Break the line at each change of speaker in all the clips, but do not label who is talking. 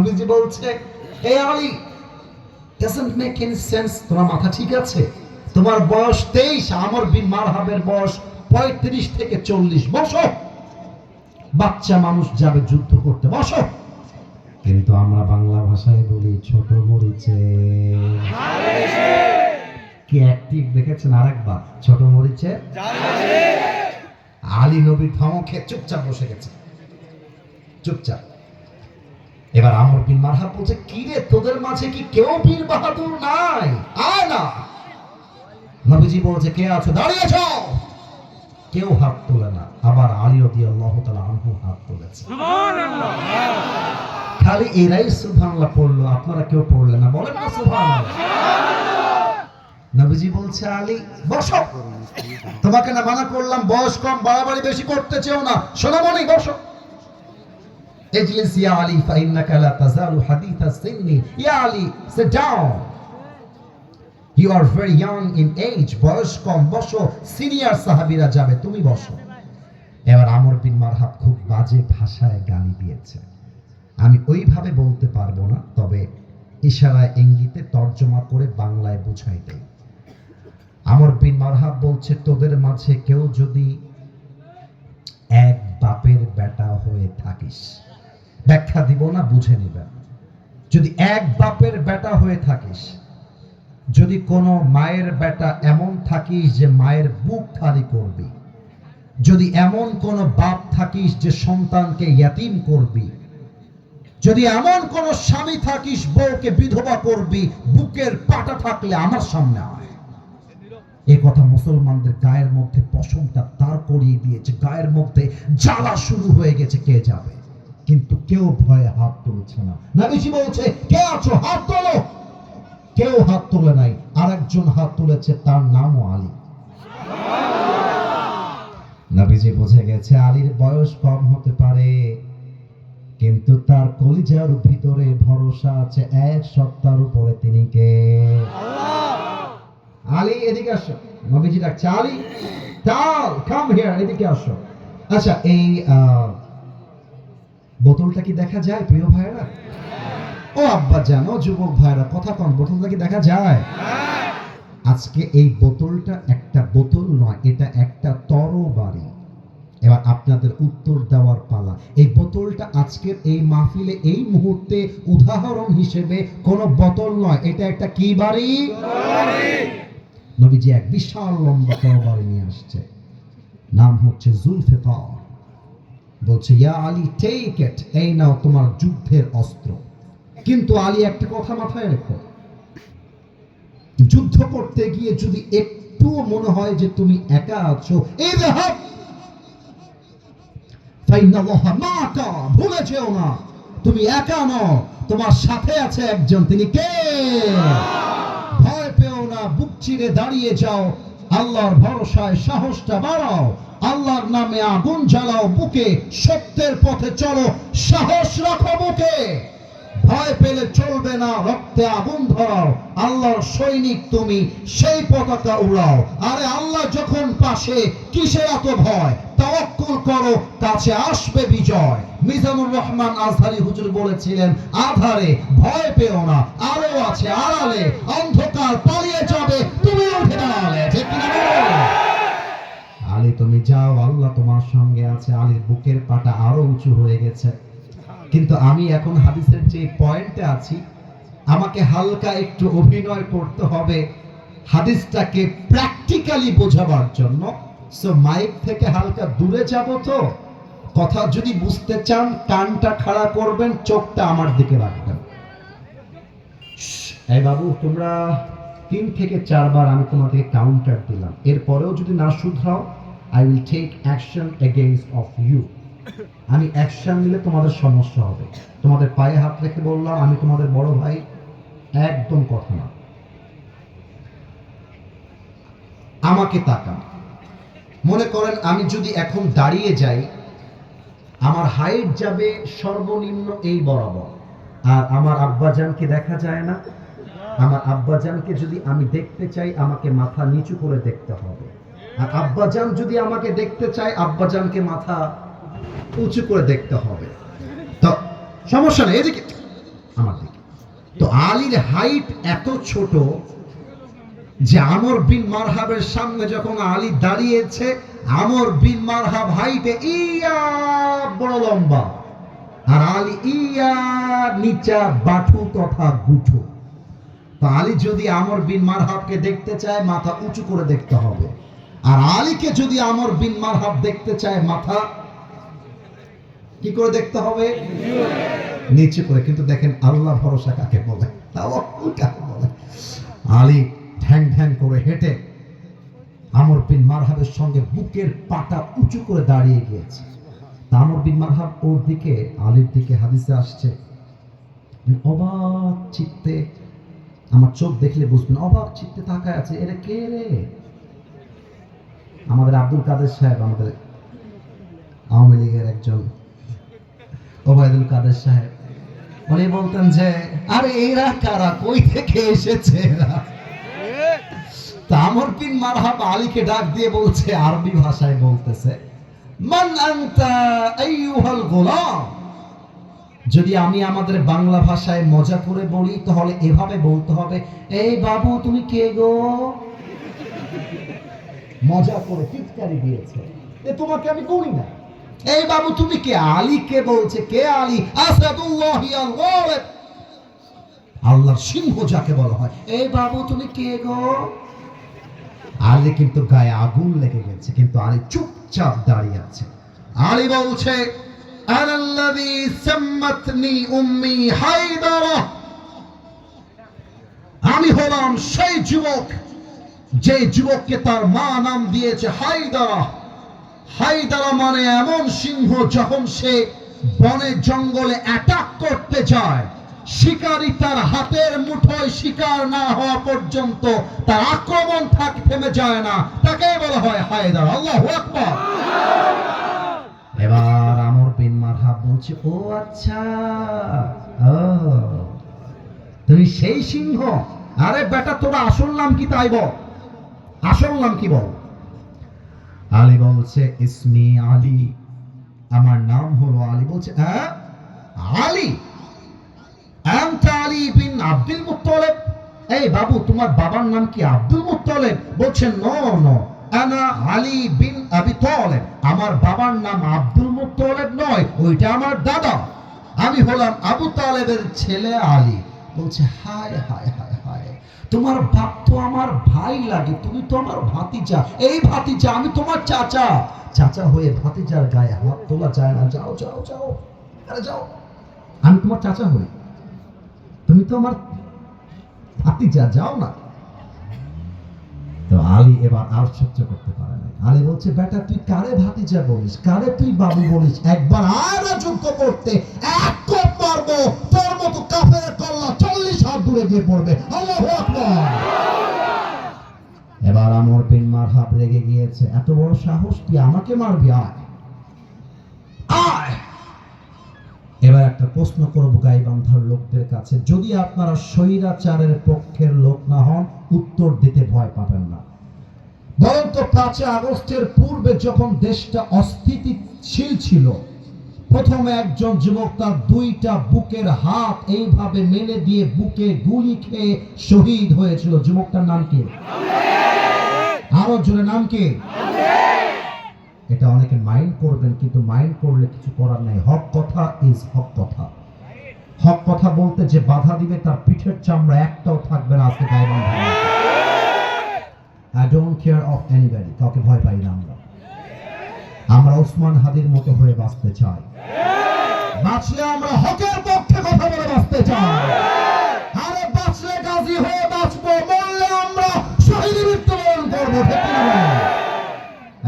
নবীজি বলছে, হে Ali, doesn't make any sense, তোমার মাথা ঠিক আছে? তোমার বয়স 23, আমর বিন মারহাবের বয়স 35 থেকে 40, বসো। বাচ্চা মানুষ যাবে যুদ্ধ করতে, বসো। কিন্তু আমরা বাংলা ভাষায় বলি ছোট মরিচে। কি অ্যাক্টিভ দেখেছেন আরেকবার, ছোট মরিচে। আলী নবী ধমকে চুপচাপ বসে গেছে, চুপচাপ। এবার আমর বিন মারহাব বলছে, কি রে, তোদের মাঝে কি কেউ বীর বাহাদুর নাই? আয় না। নবীজি বলছে, কে আছো? দাঁড়িয়ে যাও। কেউ হাত তোলে না। আবার আলী রাদিয়াল্লাহু তাআলা আনহু হাত তুলেছে। সুবহানাল্লাহ। খালি এরাই সুবহানাল্লাহ পড়লো, আপনারা কেউ পড়লেন না, বলেন না সুবহানাল্লাহ। নবীজি বলছে, আলী বসো। তোমাকে না মানা করলাম, বয়স কম, বাড়াবাড়ি বেশি করতে চেও না, সোনামণি বসো। اجلس يا علي فإنك لا تزال حديث السن. يا علي, sit down. You are very young in age. বয়স কম, বসো। সিনিয়র সাহাবীরা যাবে, তুমি বসো। এবার আমর বিন মারহাব খুব বাজে ভাষায় গালি দিয়েছে। আমি ওইভাবে বলতে পারবো না, তবে ইশারায় ইঙ্গিতে তর্জমা করে বাংলায় বুঝাই দেই। আমর বিন মারহাব বলছে, তোদের মাঝে কেউ যদি এক বাপের বেটা হয়ে থাকিস, ব্যাখ্যা দিব না, বুঝে নিবেন। যদি এক বাপের বেটা হয়ে থাকিস, যদি কোনো মায়ের বেটা এমন থাকিস যে মায়ের বুক খালি করবি, যদি এমন কোন বাপ থাকিস যে সন্তানকে ইয়াতীম করবি, যদি এমন কোন স্বামী থাকিস বউকে বিধবা করবি, বুকের পাটা থাকলে আমার সামনে আয়। এই কথা মুসলমানদের গায়ের মধ্যে পশমটা তার করিয়ে দিয়েছে, গায়ের মধ্যে জ্বালা শুরু হয়ে গেছে, কে যাবে? কিন্তু কেউ ভয়ে হাত তুলছে না। নবীজি বলছে, কে আছো? হাত তোলো। কেউ হাত তোলে নাই। আরেকজন হাত তুলেছে, তার নামও আলী। নবীজি বুঝে গেছে আলীর বয়স কম হতে পারে, কিন্তু তার কলিজার ভিতরে ভরসা আছে এক সত্তার উপরে, তিনি কে? আলী এদিকে আসো। নবীজি ডাকছে, আলী দাও, কাম হিয়ার, এদিকে আসো। আচ্ছা, এই বোতলটা কি দেখা যায় প্রিয় ভাইরা? ও আব্বা জানো, যুবক ভাইরা কথা কম, বোতলটা কি দেখা যায়? আজকে এই বোতলটা একটা বোতল নয়, এটা একটা তরবারি। এবার আপনাদের উত্তর দেওয়ার পালা। এই বোতলটা আজকের এই মাহফিলে এই মুহূর্তে উদাহরণ হিসেবে কোন বোতল নয়, এটা একটা কি বাড়ি? নবীজি এক বিশাল লম্বা তরবারি নিয়ে আসছে, নাম হচ্ছে জুলফিকার। বলছে, ইয়া আলী, টেক ইট, এই নাও তোমার যুদ্ধের অস্ত্র। কিন্তু আলী একটা কথা মাথায় রেখো, যুদ্ধ করতে গিয়ে যদি একটু মনে হয় যে তুমি একা আছো, এই ইযহাব ফাইন্নাল্লাহা মাআকা, ভুলে যেও না তুমি একা নও, তোমার সাথে আছে একজন, তিনি কে? ভয় পেও না, বুক চিরে দাঁড়িয়ে যাও, আল্লাহর ভরসায় সাহসটা বাড়াও, আল্লাহর নামে আগুন জ্বালাও বুকে, সত্যের পথে চলো, সাহস রাখো বুকে। ভয় পেলে চলবে না, রক্তে আগুন ধরাও, আল্লাহর সৈনিক তুমি, সেই পতাকা উড়াও। আরে আল্লাহ যখন পাশে, কিসের এত ভয়? তাওয়াক্কুল করো, কাছে আসবে বিজয়। মিজানুর রহমান আজহারি হুজুর বলেছিলেন, আধারে ভয় পেও না, আলো আছে আড়ালে, অন্ধকার পালিয়ে যাবে, তুমি উঠে দাঁড়ালে। ঠিক কিনা বলো? আলী তুমি যাও, আল্লাহ তোমার সঙ্গে আছে। আলীর বুকের পাটা আরো উঁচু হয়ে গেছে। কিন্তু আমি এখন হাদিসের যে পয়েন্টে আছি, আমাকে হালকা একটু অভিনয় করতে হবে হাদিসটাকে প্র্যাকটিক্যালি বোঝাবার জন্য। সো মাইক থেকে হালকা দূরে যাব, তো কথা যদি বুঝতে চান কানটা খাড়া করবেন, চোখটা আমার দিকে রাখবেন। এই বাবু, তোমরা 3 থেকে 4 বার আমি তোমাদেরকে কাউন্টার দিলাম, এরপরেও যদি না শুধরাও, I will take action against of you. আমি অ্যাকশন নিলে তোমাদের সমস্যা হবে। তোমাদের পায়ে হাত রেখে বললাম, আমি তোমাদের বড় ভাই, একদম কথা না। আমাকে তাকান। মনে করেন আমি যদি এখন দাঁড়িয়ে যাই, আমার হাইট যাবে সর্বনিম্ন এই বরাবর, আর আমার আব্বাজানকে দেখা যায় না। আমার আব্বাজানকে যদি আমি দেখতে চাই, আমাকে মাথা নিচু করে দেখতে হবে, আর আব্বাজান যদি আমাকে দেখতে চায়, আব্বাজানকে মাথা উঁচু করে দেখতে হবে। তো সমস্যা নেই, এদিকে আমার দিকে। তো আলীর হাইট এত ছোট যে আমর বিন মারহাবের সামনে যখন আলী দাঁড়িয়েছে, আমর বিন মারহাব হাইটে ইয়া বড় লম্বা, আর আলী ইয়া নিচা বাঠু তথা গুঠু। তো আলী যদি আমর বিন মারহাবকে দেখতে চায় মাথা উঁচু করে দেখতে হবে, আর আলীকে যদি আমর বিন মারহাব দেখতে চায় মাথা কি করে দেখতে হবে? নিচু করে। কিন্তু দেখেন আল্লাহ ভরসা কাকে বলে, তাওয়াক্কুল কাকে বলে। আলী ঠ্যাং ঠ্যাং করে হেঁটে আমর বিন মারহাবের সঙ্গে বুকের পাটা উঁচু করে দাঁড়িয়ে গিয়েছে। আমর বিন মারহাব ওর দিকে, আলীর দিকে, হাদিসে আসছে অবাক চিত্তে, আমার চোখ দেখলে বুঝবেন, অবাক চিত্তে তাকায় আছে। এরা কে রে? আমাদের আব্দুল কাদের সাহেব, আমাদের আওয়ামী লীগের একজন ওবায়দুল কাদের সাহেব, উনি বলতেন যে আরে এরা কারা, কই থেকে এসেছে এরা? তা আমর বিন মারহাব আলীকে ডাক দিয়ে বলছে, আরবি ভাষায় বলতেছে, মান আনতা আইয়ুহাল গোলাম। যদি আমি আমাদের বাংলা ভাষায় মজা করে বলি তাহলে এভাবে বলতে হবে, এই বাবু তুমি কে গো? মজা করে টিটকারি দিয়েছে, এ তোমাকে আমি করি না। এই বাবু তুমি কে? আলীকে বলছে, কে আলী? আসাদুল্লাহি আল গালিব, আল্লাহর সিংহ যাকে বলা হয়। এই বাবু তুমি কে গো? আলী কিন্তু গায়ে আগুন লেগে গেছে, কিন্তু আলী চুপচাপ দাঁড়িয়ে আছে। আলী বলছে, আনাল্লাযী সাম্মাতনি উম্মি হায়দারা, আমি হলাম সেই যুবক যে যুবককে তার মা নাম দিয়েছে হায়দারা। হায়দারা মানে এমন সিংহ, যখন সে বনে জঙ্গলে অ্যাটাক করতে যায়, শিকারী তার হাতের মুঠোয় শিকার না হওয়া পর্যন্ত তার আক্রমণ থেমে যায় না, তাকে বলা হয় হায়দার। আল্লাহু আকবার। এবার আমর বিন মারহাব বলছে, ও আচ্ছা, ও তুমি সেই সিংহ? আরে বেটা তোরা আসল নাম কি তাই বল, আসল নাম কি বল। আলী বলছে, ইসমি আলী, আমার নাম হলো আলী। বলছে, হ্যাঁ আলী? আনতা আলী বিন আব্দুল মুত্তালিব? এই বাবু তোমার বাবার নাম কি আব্দুল মুত্তালিব? বলছে, নো নো, আনা আলী বিন আবি তালিব, আমার বাবার নাম আব্দুল মুত্তালিব নয়, ওইটা আমার দাদা, আমি হলাম আবু তালেবের ছেলে আলী। বলছে, হায় হায় হায় হায়, তোমার বাপ তো আমার ভাই লাগে, তুমি তো আমার ভাতিজা। এই ভাতিজা, আমি তোমার চাচা। চাচা হয়ে ভাতিজার গায়ে হাত তোলা যায় না। যাও যাও যাও, আরে যাও, আমি তোমার চাচা হই, তুমি তো আমার ভাতিজা, যাও না। তো আলী এবার আর সহ্য করতে পারে না। আলী বলছে, বেটা তুই কারে ভাতিজা বলিস, কারে তুই বাবু বলিস? একবার আর যুদ্ধ করতে এক কোপ মারবো, তোর মতো কাফেরের কল্লা 40 হাত দূরে গিয়ে পড়বে। আল্লাহু আকবার। এবার আমর বিন মারহাব রেগে গিয়েছে, এত বড় সাহস, তুই আমাকে মারবি? আয় আয়। এবার একটা প্রশ্ন করব গাইবান্ধার লোকদের কাছে, যদি আপনারা স্বৈরাচারের পক্ষের লোক না হন, উত্তর দিতে ভয় পাবেন না। বরং তো 5 আগস্টের পূর্বে যখন দেশটা অস্থিতিশীল ছিল, প্রথমে একজন যুবক তার 2টা বুকের হাত এইভাবে মেলে দিয়ে বুকে গুলি খেয়ে শহীদ হয়েছিল। যুবকটার নাম কি? আরো জোরে, নাম কি? এটা অনেকে মাইন্ড করবেন, কিন্তু মাইন্ড করলে কিছু করার নাই। হক কথা ইজ হক কথা। হক কথা বলতে যে বাধা দিবে তার পিঠের চামড়া একটাও থাকবে না। আজকে Gaibandha, I don't care of anybody, কাউকে ভয় পাই না। আমরা ওসমান হাদির মতো হয়ে বাঁচতে চাই। বাঁচলে আমরা হকের পক্ষে কথা বলে বাঁচতে চাই। আরে বাঁচলে গাজী হয়ে বাঁচবো, মরলে আমরা শহীদ মৃত্যুবরণ করবো।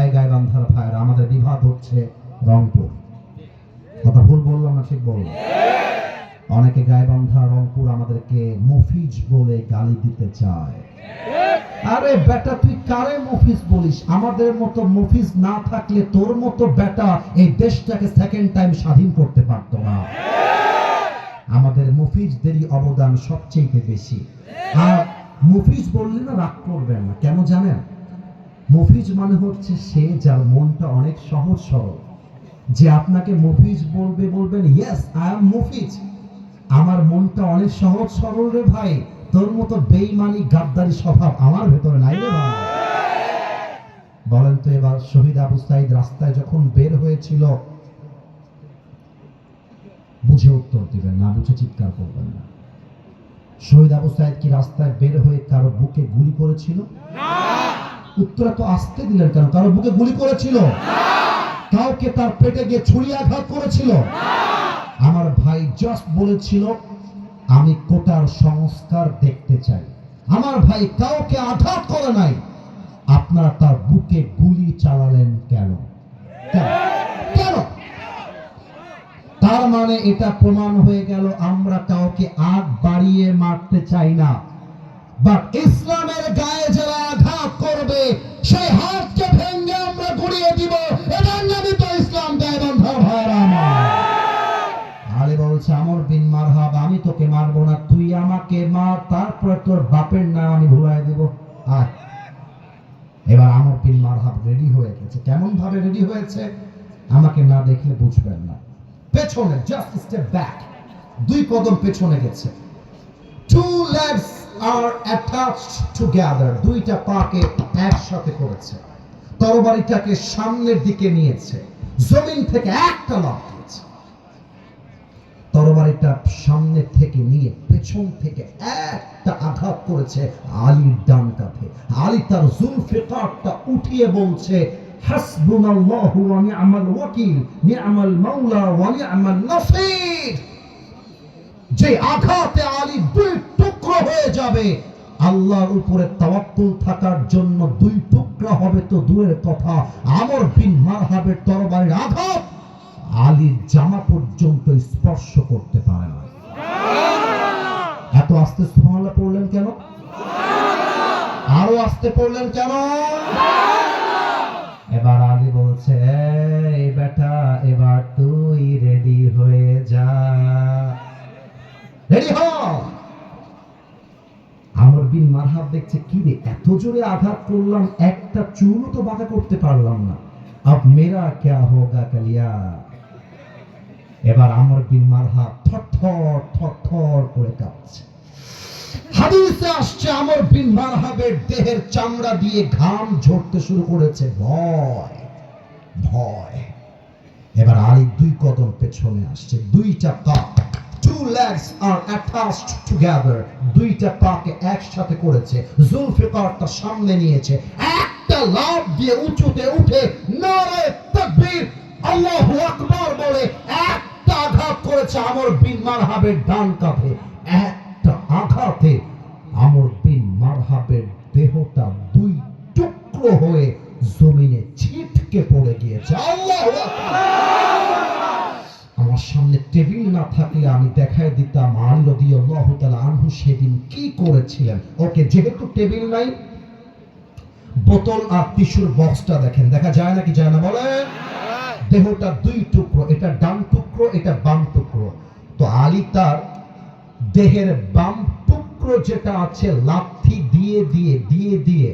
এই গাইবান্ধার ভাইরা, আমাদের বিভাগ হচ্ছে রংপুর। কথা ভুল বললাম না ঠিক বললাম? অনেকে গাইবান্ধা রংপুর আমাদেরকে মফিজ বলে গালি দিতে চায়। আরে বেটা তুই কারে মফিজ বলিস? আমাদের মতো মফিজ না থাকলে তোর মতো বেটা এই দেশটাকে সেকেন্ড টাইম স্বাধীন করতে পারত না। আমাদের মফিজদেরই অবদান সবচেয়ে বেশি। আর মফিজ বললে না রাগ করবেন না, কেন জানেন? মফিজ মানে হচ্ছে সে যার মনটা অনেক সহজ সরল, যে আপনাকে মফিজ বলবে, বলবেন ইয়েস আই এম মফিজ, আমার মনটা অনেক সহজ সরল রে ভাই, তোর মতো বেঈমানি গাদ্দারি স্বভাব আমার ভেতরে নাই রে ভাই। বলেন তো এবার শহীদ আবু সাঈদ রাস্তায় যখন বের হয়েছিল, বুঝে উত্তর দিবেন, না বুঝে চিৎকার করবেন না। শহীদ আবু সাঈদ কি রাস্তায় বের হয়ে কারো বুকে গুলি করেছিল? না। উত্তর তো আসতে দিলেন কেন? কারো বুকে গুলি করেছিল? না। কাউকে তার পেটে গিয়ে ছুরি আঘাত করেছিল? না। আমার ভাই জাস্ট বলেছিল আমি কোটার সংস্কার দেখতে চাই। আমার ভাই কাউকে আঘাত করে নাই, আপনারা তার বুকে গুলি চালালেন কেন? কেন? তার মানে এটা প্রমাণ হয়ে গেল আমরা কাউকে আগ বাড়িয়ে মারতে চাই না, বাট ইসলামের গায়ে যারা আঘাত করবে সেই হাতকে ভেঙে আমরা গুড়িয়ে দিব। এটার নামই তো ইসলাম। গায়বন্ধর ভাইরা আমার, আলী বলছে আমর বিন মারহাব, আমি তোকে মারবো না, তুই আমাকে মার, তারপর তোর বাপের নাম আমি ভুলাই দেব। আর এবার আমর বিন মারহাব রেডি হয়ে গেছে। কেমন ভাবে রেডি হয়েছে আমাকে না দেখলে বুঝবেন না। পেছনে জাস্ট স্টেপ ব্যাক, 2 কদম পেছনে গেছে। 2 legs are attached together, 2টা পাকে একসাথে করেছে। তরবারিটাকে সামনের দিকে নিয়েছে, জমিন থেকে একটা লাফ দিয়েছে। তরবারিটা সামনে থেকে নিয়ে পেছন থেকে একটা আঘাত করেছে আলীর ডান কাঁধে। আলী তার জুলফিকারটা উঠিয়ে বলছে হাসবুনাল্লাহু ওয়া নি'মাল ওয়াকিল, নি'মাল মাওলা ওয়া নি'মান নাসির। যে আঘাতে আলী 2 টুকরো হয়ে যাবে, আল্লাহর উপরে তাওয়াক্কুল থাকার জন্য 2 টুকরা হবে তো দূরের কথা, আমর বিন মারহাবের তরবারির আঘাত আলীর জামা পর্যন্ত স্পর্শ করতে পারে না। এত আস্তে সুবহানাল্লাহ পড়লেন কেন? আরো আস্তে পড়লেন কেন? এবার আলী বলছে এই বেটা, এবার তুই রেডি হয়ে যা, রেডি হ। আমর বিন মারহাব দেখছে কি রে, এত জোরে আঘাত করলাম, একটা চুলও তো বাঁকা করতে পারলাম না, আব মেরা ক্যা হোগা কালিয়া। এবার আমর বিন মারহাব থরথর থরথর করে কাঁপছে। হাদিসে আসছে আমর বিন মারহাবের দেহের চামড়া দিয়ে ঘাম ঝরতে শুরু করেছে, ভয় ভয়। এবার আলী 2 কদম পেছনে আসছে, 2টা পা, 2 legs are attached together, 2টা পাকে একসাথে করেছে, জুলফিকারটা সামনে নিয়েছে, একটা লাফ দিয়ে উঁচুতে উঠে নারে তাকবীর আল্লাহু আকবার বলে একটা আঘাত করেছে আমর বিন মারহাবের ডান কাঁধে। একটা আঘাতে আমর বিন মারহাবের দেহটা 2 টুকরো হয়ে জমিনে ছিটকে পড়ে গিয়েছে। আল্লাহু আকবার। আমার সামনে টেবিল না থাকলে আমি দেখাই দিতাম আলী রাদিয়াল্লাহু তাআলা আনহু সেদিন কি করেছিলেন। ওকে, যেহেতু টেবিল নাই, বোতল আর টিস্যুর বক্সটা দেখেন, দেখা যায় নাকি যায় না বলেন? দেহটা 2 টুকরো, এটা ডান টুকরো, এটা বাম টুকরো। তো আলী তার দেহের বাম টুকরো যেটা আছে লাথি দিয়ে দিয়ে দিয়ে দিয়ে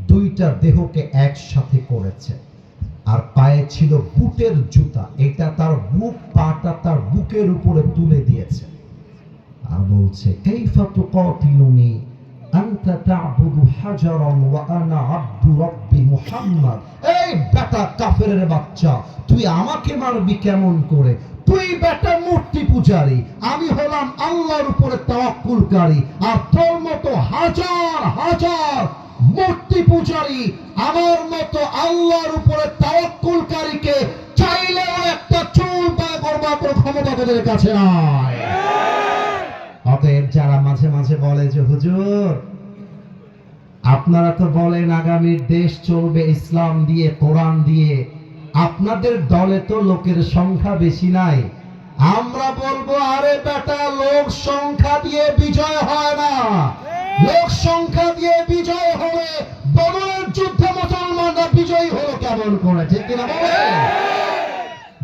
2টা দেহকে একসাথে করেছে। আর পায়ে ছিল বুটের জুতা, এটা তার বুক, পাটা তার বুকের উপরে তুলে দিয়েছে। আর বলছে কাইফা তুকাতিলুনি আনতা তা'বুদু হাজারান ওয়া আনা আবদু রাব্বি মুহাম্মদ। এই বেটা কাফেরের বাচ্চা, তুই আমাকে মারবি কেমন করে? তুই বেটা মূর্তি পূজারী, আমি হলাম আল্লাহর উপরে তাওয়াক্কুলকারী, আর তোর মতো হাজার হাজার মূর্তি পূজারী আমার মতো আল্লাহর উপরে তাওয়াক্কুলকারীকে চাইলেও একটা চুল পা করবার ক্ষমতা তোদের কাছে নাই। অতএব যারা মাঝে মাঝে বলে যে হুজুর আপনারা তো বলেন আগামীর দেশ চলবে ইসলাম দিয়ে, কোরআন দিয়ে, আপনাদের দলে তো লোকের সংখ্যা বেশি নাই, আমরা বলবো আরে বেটা, লোক সংখ্যা দিয়ে বিজয় হয় না, লোক সংখ্যা দিয়ে বিজয় হলে বদরের যুদ্ধে মুসলমানরা বিজয়ী হলো কেমন করে, ঠিক কিনা বলেন?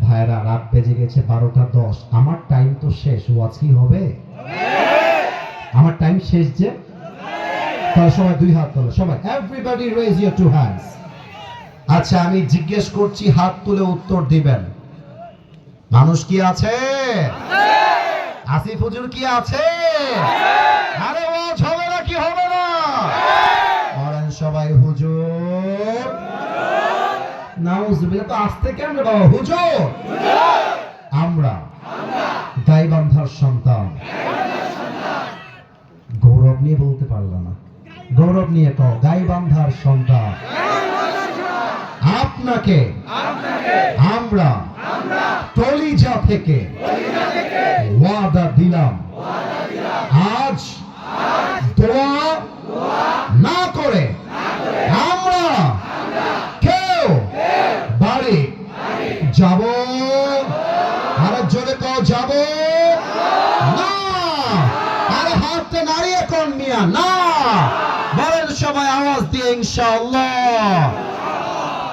ভাইরা, রাত বেজে গেছে 12টা 10, আমার টাইম তো শেষ, ওয়াজ কি হবে? আমার টাইম শেষ যে, তাহলে সবাই 2 হাত তোলো, সবাই, এভরিবডি রেজ ইওর 2 হ্যান্ডস। আচ্ছা, আমি জিজ্ঞেস করছি, হাত তুলে উত্তর দিবেন। মানুষ কি আছে? আসিফ হুজুর কি আছে? আরে ওয়াজ হবে না কি হবে না? বলেন সবাই হুজুর। নাউজুবিল্লাহ, তো আসতে কেন বাবা? হুজুর আমরা গাইবান্ধার সন্তান। গৌরব নিয়ে বলতে পারলাম না, গৌরব নিয়ে কও, গাইবান্ধার সন্তান। আপনাকে আমরা কলিজা থেকে ওয়াদা দিলাম, আজ দোয়া না করে আমরা কেউ বাড়ি যাব। আরো জোরে কও, যাব না। আরে হাতটা নাড়িয়ে কোন মিয়া না। বলেন সবাই আওয়াজ দিয়ে ইনশাআল্লাহ।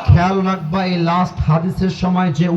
খেয়াল রাখবা, এই লাস্ট হাদিসের সময় যে